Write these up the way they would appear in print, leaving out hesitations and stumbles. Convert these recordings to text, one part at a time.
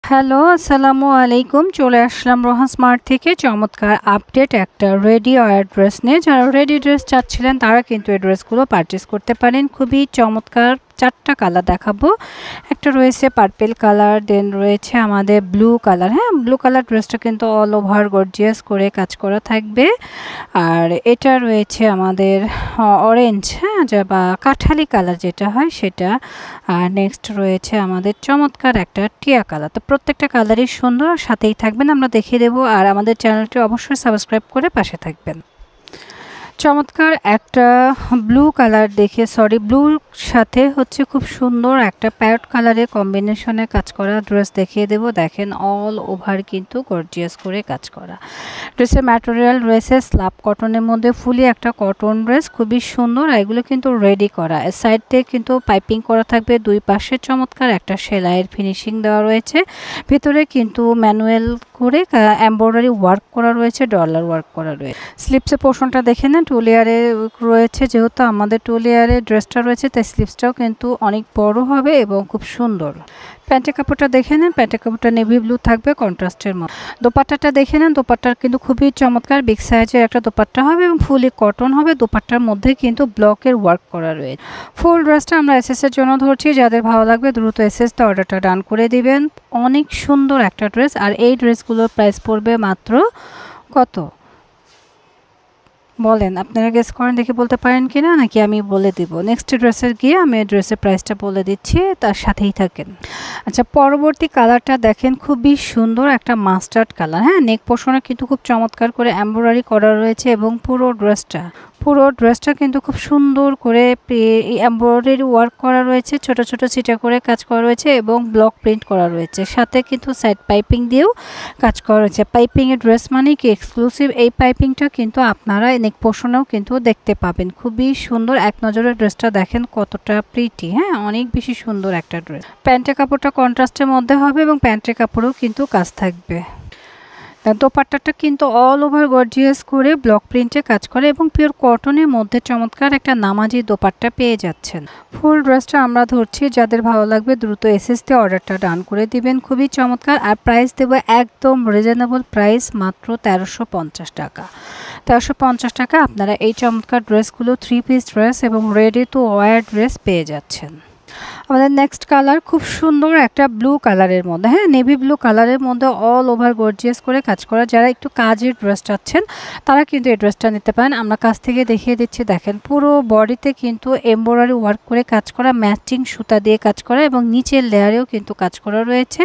Hello, আসসালামু আলাইকুম। চলে আসলাম রোহান স্মার্ট থেকে চমৎকার আপডেট একটা রেডি ওয়্যার ড্রেস নিয়ে। যারা রেডি ড্রেস চাচ্ছিলেন তারা কিন্তু এই ড্রেসগুলো পারচেস করতে পারেন। খুবই চমৎকার 4টা কালার দেখাবো। একটা রয়েছে পার্পল কালার, দেন রয়েছে আমাদের ব্লু কালার। হ্যাঁ, ব্লু কালার ড্রেসটা কিন্তু অল ওভার গর্জিয়াস করে কাজ করা থাকবে। আর এটা রয়েছে আমাদের অরেঞ্জ, হ্যাঁ, বা কাঠালি কালার যেটা হয় সেটা। আর নেক্সট রয়েছে আমাদের চমৎকার একটা টিয়া কালার। তো প্রত্যেকটা কালারই সুন্দর, সাথেই থাকবেন, আমরা দেখিয়ে দেবো। আর আমাদের চ্যানেলটি অবশ্যই সাবস্ক্রাইব করে পাশে থাকবেন। চমৎকার একটা ব্লু কালার ব্লুর সাথে হচ্ছে খুব সুন্দর একটা প্যারট কালারের কম্বিনেশনে কাজ করা ড্রেস দেখিয়ে দেব। দেখেন অল ওভার কিন্তু গর্জিয়াস করে কাজ করা। ড্রেসের ম্যাটেরিয়াল রয়েছে স্লাব কটনের মধ্যে, ফুলি একটা কটন ড্রেস, খুবই সুন্দর। এগুলো কিন্তু রেডি করা, সাইড দিয়ে কিন্তু পাইপিং করা থাকবে, দুই পাশে চমৎকার একটা সেলাইয়ের ফিনিশিং দেওয়া রয়েছে। ভিতরে কিন্তু ম্যানুয়াল করে এমব্রয়ডারি ওয়ার্ক করা রয়েছে, ডলার ওয়ার্ক করা রয়েছে। স্লিপসের পোর্শনটা দেখে নেন, টু লেয়ারে রয়েছে। যেহেতু আমাদের টু লেয়ারে ড্রেসটা রয়েছে তাই স্লিপসটাও কিন্তু অনেক বড় হবে এবং খুব সুন্দর। প্যান্টের কাপড়টা দেখে নেন, প্যান্টের কাপড়টা নেভি ব্লু থাকবে কন্ট্রাস্টের মধ্যে। দোপাট্টাটা দেখে নেন, দোপাট্টার কিন্তু খুবই চমৎকার বিগ সাইজের একটা দোপাট্টা হবে এবং ফুলি কটন হবে। দোপাট্টার মধ্যে কিন্তু ব্লকের ওয়ার্ক করা রয়েছে। ফুল ড্রেসটা আমরা এসএসের জন্য ধরছি, যাদের ভালো লাগবে দ্রুত এসএসতে অর্ডারটা ডান করে দিবেন। অনেক সুন্দর একটা ড্রেস। আর এই ড্রেসগুলোর প্রাইস পড়বে মাত্র কত বলেন, আপনারা গেস করেন, দেখে বলতে পারেন কিনা, নাকি আমি বলে দিব? নেক্সট ড্রেসের গিয়ে আমি ড্রেসের প্রাইসটা বলে দিচ্ছি, তার সাথেই থাকেন। আচ্ছা, পরবর্তী কালারটা দেখেন, খুবই সুন্দর একটা মাস্টার্ড কালার। হ্যাঁ, নেক পোর্শনে কিন্তু খুব চমৎকার করে এমব্রয়ডারি করা রয়েছে এবং পুরো ড্রেসটা কিন্তু খুব সুন্দর করে এমব্রয়ডারি ওয়ার্ক করা রয়েছে, ছোট ছোট ছিটা করে কাজ করা রয়েছে এবং ব্লক প্রিন্ট করা রয়েছে। সাথে কিন্তু সাইড পাইপিং দিয়েও কাজ করা রয়েছে। পাইপিংয়ের ড্রেস মানে কি এক্সক্লুসিভ, এই পাইপিংটা কিন্তু আপনারা নেক পোর্শনেও কিন্তু দেখতে পাবেন। খুবই সুন্দর, এক নজরে ড্রেসটা দেখেন কতটা প্রিটি। হ্যাঁ, অনেক বেশি সুন্দর একটা ড্রেস। প্যান্টের কাপড়টা কন্ট্রাস্টের মধ্যে হবে এবং প্যান্টের কাপড়েও কিন্তু কাজ থাকবে। দোপাট্টাটা কিন্তু অল ওভার গর্জিয়াস করে ব্লক প্রিন্টে কাজ করে এবং পিওর কটনের মধ্যে চমৎকার একটা নামাজি দোপাট্টা পেয়ে যাচ্ছেন। ফুল ড্রেসটা আমরা ধরছি, যাদের ভালো লাগবে দ্রুত এসএসতে অর্ডারটা ডান করে দিবেন। খুবই চমৎকার। আর প্রাইস দেব একদম রিজনেবল প্রাইস, মাত্র 1350 টাকা। 1350 টাকা আপনারা এই চমৎকার ড্রেসগুলো, 3 পিস ড্রেস এবং রেডি টু ওয়্যার ড্রেস পেয়ে যাচ্ছেন। আমাদের নেক্সট কালার খুব সুন্দর একটা ব্লু কালারের মধ্যে, হ্যাঁ, নেভি ব্লু কালারের মধ্যে অল ওভার গর্জিয়াস করে কাজ করা। যারা একটু কাজের ড্রেস চাচ্ছেন তারা কিন্তু এই ড্রেসটা নিতে পারেন। আমরা কাছ থেকে দেখিয়ে দিচ্ছি। দেখেন পুরো বডিতে কিন্তু এমব্রয়ডারি ওয়ার্ক করে কাজ করা, ম্যাচিং সুতা দিয়ে কাজ করা এবং নিচের লেয়ারেও কিন্তু কাজ করা রয়েছে।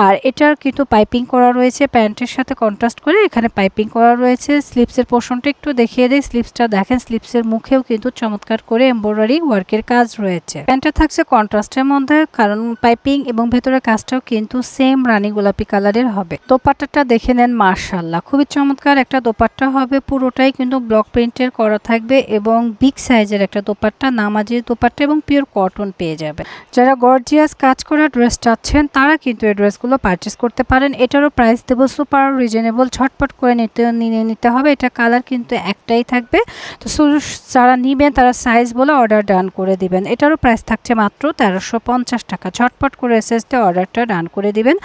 আর এটার কিন্তু পাইপিং করা রয়েছে, প্যান্টের সাথে কন্ট্রাস্ট করে এখানে পাইপিং করা রয়েছে। স্লিপসের পোর্শনটা একটু দেখিয়ে দিই। স্লিপসটা দেখেন, স্লিপসের মুখেও কিন্তু চমৎকার করে এমব্রয়ডারি ওয়ার্কের কাজ রয়েছে। প্যান্টটা থাকছে কন্ট্রাস্টের মধ্যে, কারণ পাইপিং এবং ভেতরের কাজটাও কিন্তু সেম রানী গোলাপি কালারের হবে। দোপাট্টাটা দেখে নেন, মাশাআল্লাহ খুবই চমৎকার একটা দোপাট্টা হবে। পুরোটাই কিন্তু ব্লক প্রিন্টের করা থাকবে এবং বিগ সাইজের একটা দোপাট্টা, নামাজি দোপাট্টা এবং পিওর কটন পেয়ে যাবে। যারা গর্জিয়াস কাজ করা ড্রেস চাচ্ছেন তারা কিন্তু এই ড্রেসগুলো পারচেস করতে পারেন। এটারও প্রাইস দেব সুপার রিজনেবল, ঝটপট করে নিতে হবে। এটা কালার কিন্তু একটাই থাকবে। তো যারা নিবেন তারা সাইজ বলে অর্ডার ডান করে দিবেন। এটারও প্রাইস থাকছে মাত্র 1350 টাকা। ঝটপট করে এসএসতে অর্ডারটা ডান করে দিবেন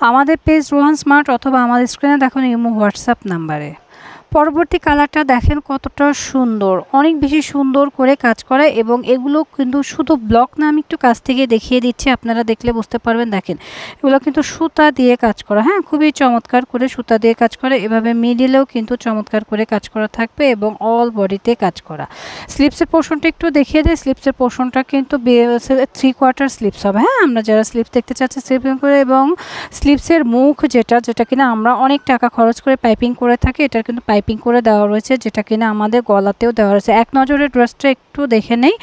আমাদের পেজ রোহান স্মার্ট অথবা আমাদের স্ক্রিনে দেখুন ইমো হোয়াটসঅ্যাপ নাম্বারে। পরবর্তী কালারটা দেখেন কতটা সুন্দর, অনেক বেশি সুন্দর করে কাজ করা এবং এগুলো কিন্তু শুধু ব্লক না, আমি একটু কাছ থেকে দেখিয়ে দিচ্ছি, আপনারা দেখলে বুঝতে পারবেন। দেখেন এগুলো কিন্তু সুতা দিয়ে কাজ করা। হ্যাঁ, খুবই চমৎকার করে সুতা দিয়ে কাজ করা। এভাবে মিডিলেও কিন্তু চমৎকার করে কাজ করা থাকবে এবং অল বডিতে কাজ করা। স্লিপসের পোর্শনটা একটু দেখিয়ে দেয়। স্লিপসের পোর্শনটা কিন্তু 3/4 স্লিপস হবে। হ্যাঁ, আমরা যারা স্লিপস দেখতে চাচ্ছি স্লিপ করে, এবং স্লিপসের মুখ যেটা কিনা আমরা অনেক টাকা খরচ করে পাইপিং করে থাকি, এটার কিন্তু পাইপিং করে দেওয়া রয়েছে, যেটা কিনা আমাদের গলাতেও দেওয়া রয়েছে। এক নজরে ড্রেসটা একটু দেখে নেই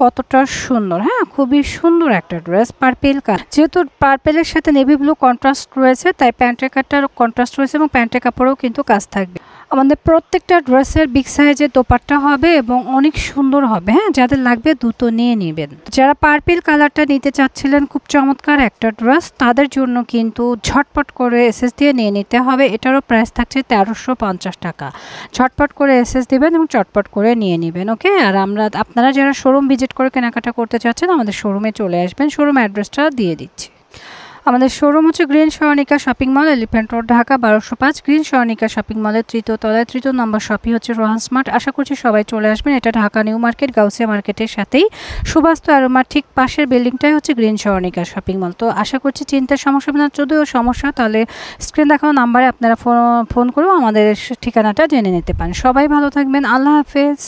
কতটা সুন্দর। হ্যাঁ, খুবই সুন্দর একটা ড্রেস। পার্পেল কালার, যেহেতু পার্পেলের সাথে নেভি ব্লু কন্ট্রাস্ট রয়েছে তাই প্যান্টের কাপড়টার কন্ট্রাস্ট রয়েছে এবং প্যান্টের কাপড়েও কিন্তু কাজ থাকবে। আমাদের প্রত্যেকটা ড্রেসের বিগ সাইজের দোপাট্টা হবে এবং অনেক সুন্দর হবে। হ্যাঁ, যাদের লাগবে দ্রুত নিয়ে নেবেন। যারা পার্পল কালারটা নিতে চাচ্ছিলেন, খুব চমৎকার একটা ড্রেস, তাদের জন্য কিন্তু ঝটপট করে এসএস দিয়ে নিয়ে নিতে হবে। এটারও প্রাইস থাকছে 1350 টাকা। ঝটপট করে এসএস দিবেন এবং চটপট করে নিয়ে নেবেন। ওকে, আর আপনারা যারা শোরুম ভিজিট করে কেনাকাটা করতে চাচ্ছেন আমাদের শোরুমে চলে আসবেন। শোরুম অ্যাড্রেসটা দিয়ে দিচ্ছি। আমাদের শোরুম হচ্ছে green Saranika shopping mall, elephant road, Dhaka 1205। Green Saranika shopping মলের 3য় তলায় 3 নম্বর শপই হচ্ছে রোহান স্মার্ট। আশা করছি সবাই চলে আসবেন। এটা ঢাকা নিউ মার্কেট গাউসিয়া মার্কেটের সাথেই সুবাস্তু অ্যারোমার ঠিক পাশের বিল্ডিংটাই হচ্ছে গ্রিন সরণিকা শপিং মল। তো আশা করছি চিন্তার সমস্যা হবে না। যদিও সমস্যা তাহলে স্ক্রিন দেখানো নাম্বারে আপনারা ফোন করেও আমাদের ঠিকানাটা জেনে নিতে পারেন। সবাই ভালো থাকবেন। আল্লাহ হাফেজ।